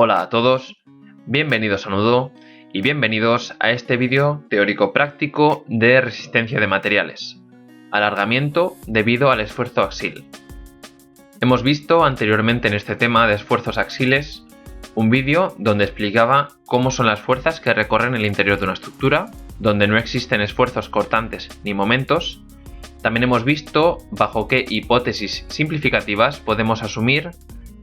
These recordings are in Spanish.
Hola a todos, bienvenidos a Nudo y bienvenidos a este vídeo teórico práctico de resistencia de materiales, alargamiento debido al esfuerzo axil. Hemos visto anteriormente en este tema de esfuerzos axiles un vídeo donde explicaba cómo son las fuerzas que recorren el interior de una estructura, donde no existen esfuerzos cortantes ni momentos. También hemos visto bajo qué hipótesis simplificativas podemos asumir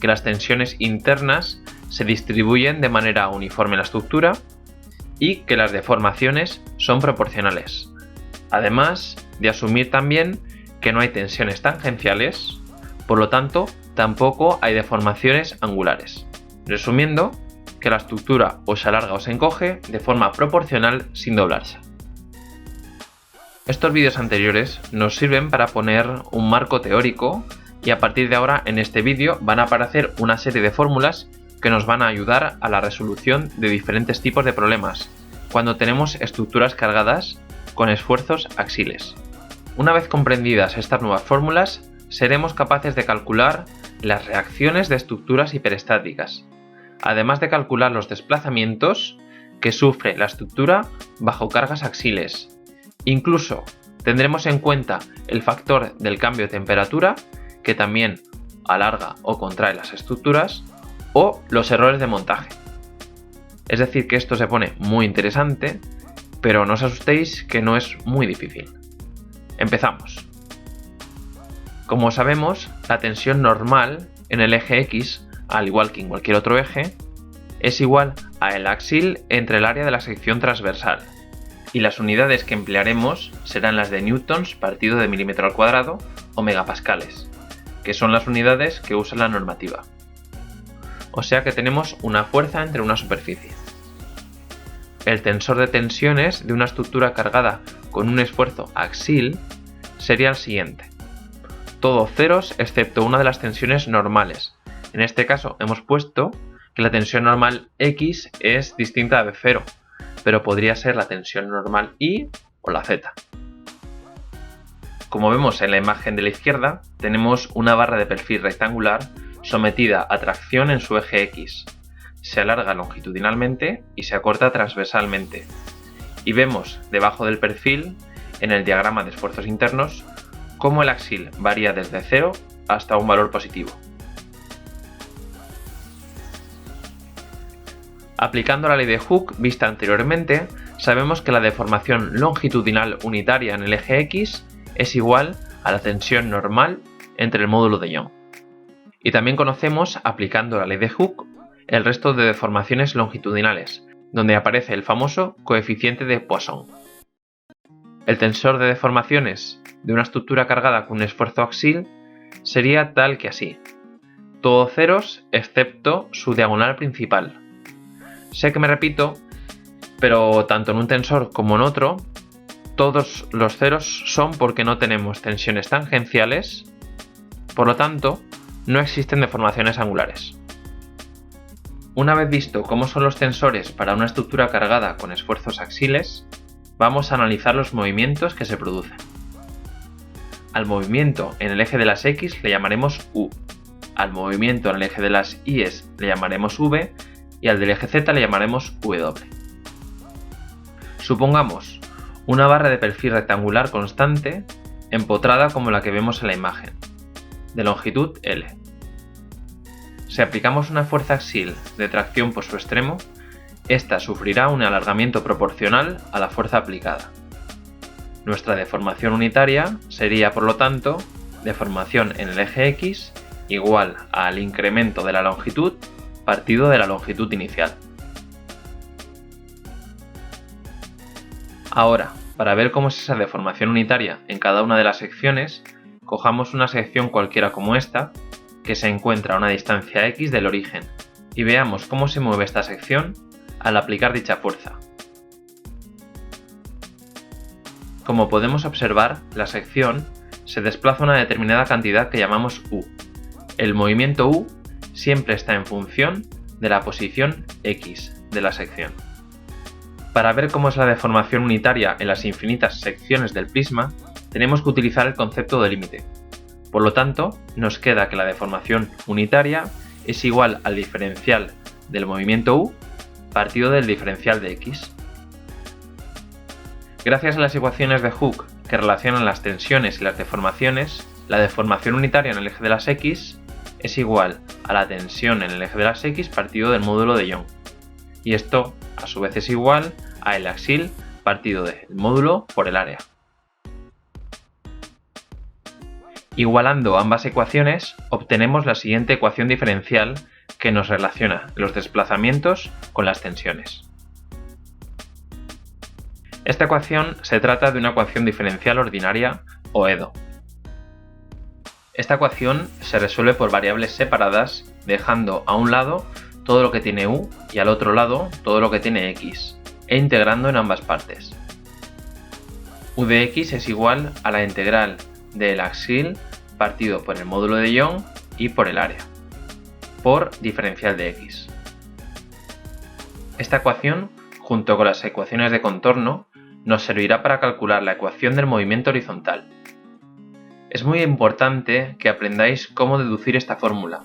que las tensiones internas se distribuyen de manera uniforme en la estructura y que las deformaciones son proporcionales. Además de asumir también que no hay tensiones tangenciales, por lo tanto tampoco hay deformaciones angulares. Resumiendo, que la estructura o se alarga o se encoge de forma proporcional sin doblarse. Estos vídeos anteriores nos sirven para poner un marco teórico y a partir de ahora en este vídeo van a aparecer una serie de fórmulas que nos van a ayudar a la resolución de diferentes tipos de problemas cuando tenemos estructuras cargadas con esfuerzos axiles. Una vez comprendidas estas nuevas fórmulas, seremos capaces de calcular las reacciones de estructuras hiperestáticas, además de calcular los desplazamientos que sufre la estructura bajo cargas axiles. Incluso tendremos en cuenta el factor del cambio de temperatura, que también alarga o contrae las estructuras, o los errores de montaje. Es decir, que esto se pone muy interesante, pero no os asustéis que no es muy difícil. Empezamos. Como sabemos, la tensión normal en el eje X, al igual que en cualquier otro eje, es igual a el axil entre el área de la sección transversal, y las unidades que emplearemos serán las de newtons partido de milímetro al cuadrado o megapascales, que son las unidades que usa la normativa. O sea que tenemos una fuerza entre una superficie. El tensor de tensiones de una estructura cargada con un esfuerzo axil sería el siguiente. Todos ceros excepto una de las tensiones normales. En este caso hemos puesto que la tensión normal X es distinta de 0, pero podría ser la tensión normal Y o la Z. Como vemos en la imagen de la izquierda, tenemos una barra de perfil rectangular sometida a tracción en su eje X. Se alarga longitudinalmente y se acorta transversalmente. Y vemos debajo del perfil, en el diagrama de esfuerzos internos, cómo el axil varía desde 0 hasta un valor positivo. Aplicando la ley de Hooke vista anteriormente, sabemos que la deformación longitudinal unitaria en el eje X es igual a la tensión normal entre el módulo de Young. Y también conocemos, aplicando la ley de Hooke, el resto de deformaciones longitudinales, donde aparece el famoso coeficiente de Poisson. El tensor de deformaciones de una estructura cargada con un esfuerzo axil sería tal que así. Todos ceros excepto su diagonal principal. Sé que me repito, pero tanto en un tensor como en otro, todos los ceros son porque no tenemos tensiones tangenciales, por lo tanto, no existen deformaciones angulares. Una vez visto cómo son los tensores para una estructura cargada con esfuerzos axiles, vamos a analizar los movimientos que se producen. Al movimiento en el eje de las X le llamaremos U, al movimiento en el eje de las Y le llamaremos V y al del eje Z le llamaremos W. Supongamos una barra de perfil rectangular constante empotrada como la que vemos en la imagen, de longitud L. Si aplicamos una fuerza axil de tracción por su extremo, ésta sufrirá un alargamiento proporcional a la fuerza aplicada. Nuestra deformación unitaria sería, por lo tanto, deformación en el eje X igual al incremento de la longitud partido de la longitud inicial. Ahora, para ver cómo es esa deformación unitaria en cada una de las secciones, cojamos una sección cualquiera como esta, que se encuentra a una distancia X del origen, y veamos cómo se mueve esta sección al aplicar dicha fuerza. Como podemos observar, la sección se desplaza una determinada cantidad que llamamos U. El movimiento U siempre está en función de la posición X de la sección. Para ver cómo es la deformación unitaria en las infinitas secciones del prisma, tenemos que utilizar el concepto de límite. Por lo tanto, nos queda que la deformación unitaria es igual al diferencial del movimiento u partido del diferencial de x. Gracias a las ecuaciones de Hooke que relacionan las tensiones y las deformaciones, la deformación unitaria en el eje de las x es igual a la tensión en el eje de las x partido del módulo de Young. Y esto, a su vez, es igual a el axil partido del módulo por el área. Igualando ambas ecuaciones, obtenemos la siguiente ecuación diferencial que nos relaciona los desplazamientos con las tensiones. Esta ecuación se trata de una ecuación diferencial ordinaria o EDO. Esta ecuación se resuelve por variables separadas, dejando a un lado todo lo que tiene u y al otro lado todo lo que tiene x, e integrando en ambas partes. U de x es igual a la integral del axil partido por el módulo de Young y por el área, por diferencial de x. Esta ecuación, junto con las ecuaciones de contorno, nos servirá para calcular la ecuación del movimiento horizontal. Es muy importante que aprendáis cómo deducir esta fórmula.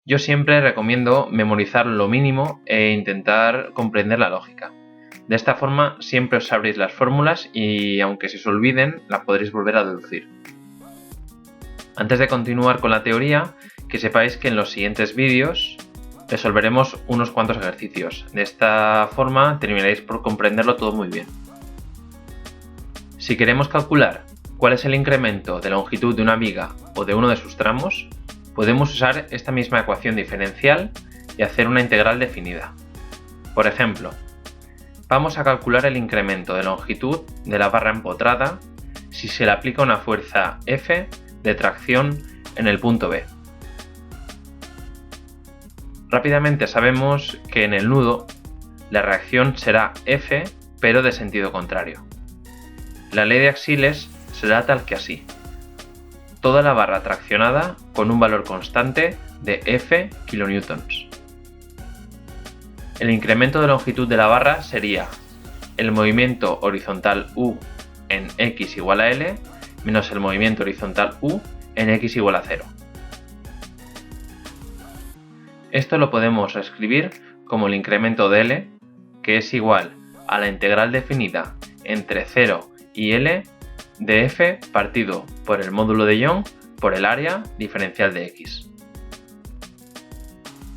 Yo siempre recomiendo memorizar lo mínimo e intentar comprender la lógica. De esta forma siempre os sabréis las fórmulas y aunque se os olviden, la podréis volver a deducir. Antes de continuar con la teoría, que sepáis que en los siguientes vídeos resolveremos unos cuantos ejercicios. De esta forma terminaréis por comprenderlo todo muy bien. Si queremos calcular cuál es el incremento de longitud de una viga o de uno de sus tramos, podemos usar esta misma ecuación diferencial y hacer una integral definida. Por ejemplo, vamos a calcular el incremento de longitud de la barra empotrada si se le aplica una fuerza F de tracción en el punto B. Rápidamente sabemos que en el nudo la reacción será F pero de sentido contrario. La ley de axiles será tal que así. Toda la barra traccionada con un valor constante de F kN. El incremento de longitud de la barra sería el movimiento horizontal U en x igual a L menos el movimiento horizontal U en x igual a 0. Esto lo podemos escribir como el incremento de L, que es igual a la integral definida entre 0 y L de F partido por el módulo de Young por el área diferencial de x.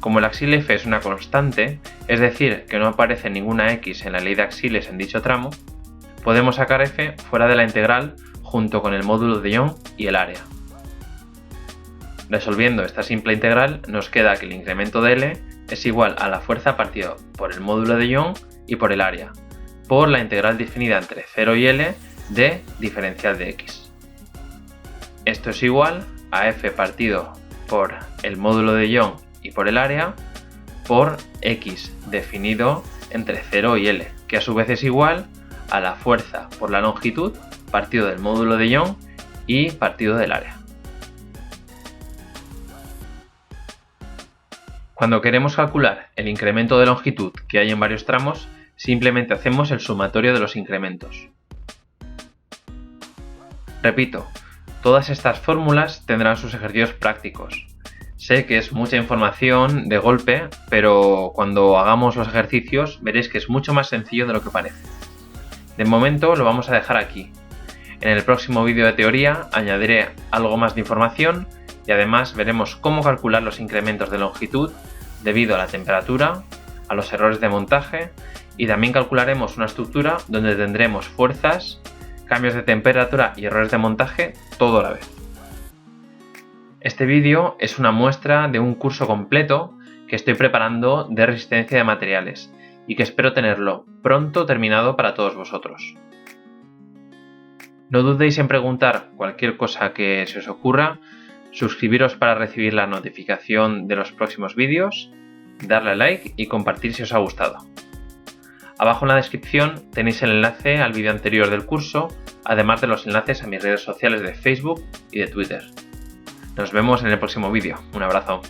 Como el axil F es una constante, es decir, que no aparece ninguna x en la ley de axiles en dicho tramo, podemos sacar F fuera de la integral junto con el módulo de Young y el área. Resolviendo esta simple integral nos queda que el incremento de L es igual a la fuerza partida por el módulo de Young y por el área, por la integral definida entre 0 y L de diferencial de x. Esto es igual a F partido por el módulo de Young y por el área por x definido entre 0 y L, que a su vez es igual a la fuerza por la longitud partido del módulo de Young y partido del área. Cuando queremos calcular el incremento de longitud que hay en varios tramos, simplemente hacemos el sumatorio de los incrementos. Repito, todas estas fórmulas tendrán sus ejercicios prácticos. Sé que es mucha información de golpe, pero cuando hagamos los ejercicios veréis que es mucho más sencillo de lo que parece. De momento lo vamos a dejar aquí. En el próximo vídeo de teoría añadiré algo más de información y además veremos cómo calcular los incrementos de longitud debido a la temperatura, a los errores de montaje y también calcularemos una estructura donde tendremos fuerzas, cambios de temperatura y errores de montaje todo a la vez. Este vídeo es una muestra de un curso completo que estoy preparando de resistencia de materiales y que espero tenerlo pronto terminado para todos vosotros. No dudéis en preguntar cualquier cosa que se os ocurra, suscribiros para recibir la notificación de los próximos vídeos, darle a like y compartir si os ha gustado. Abajo en la descripción tenéis el enlace al vídeo anterior del curso, además de los enlaces a mis redes sociales de Facebook y de Twitter. Nos vemos en el próximo vídeo. Un abrazo.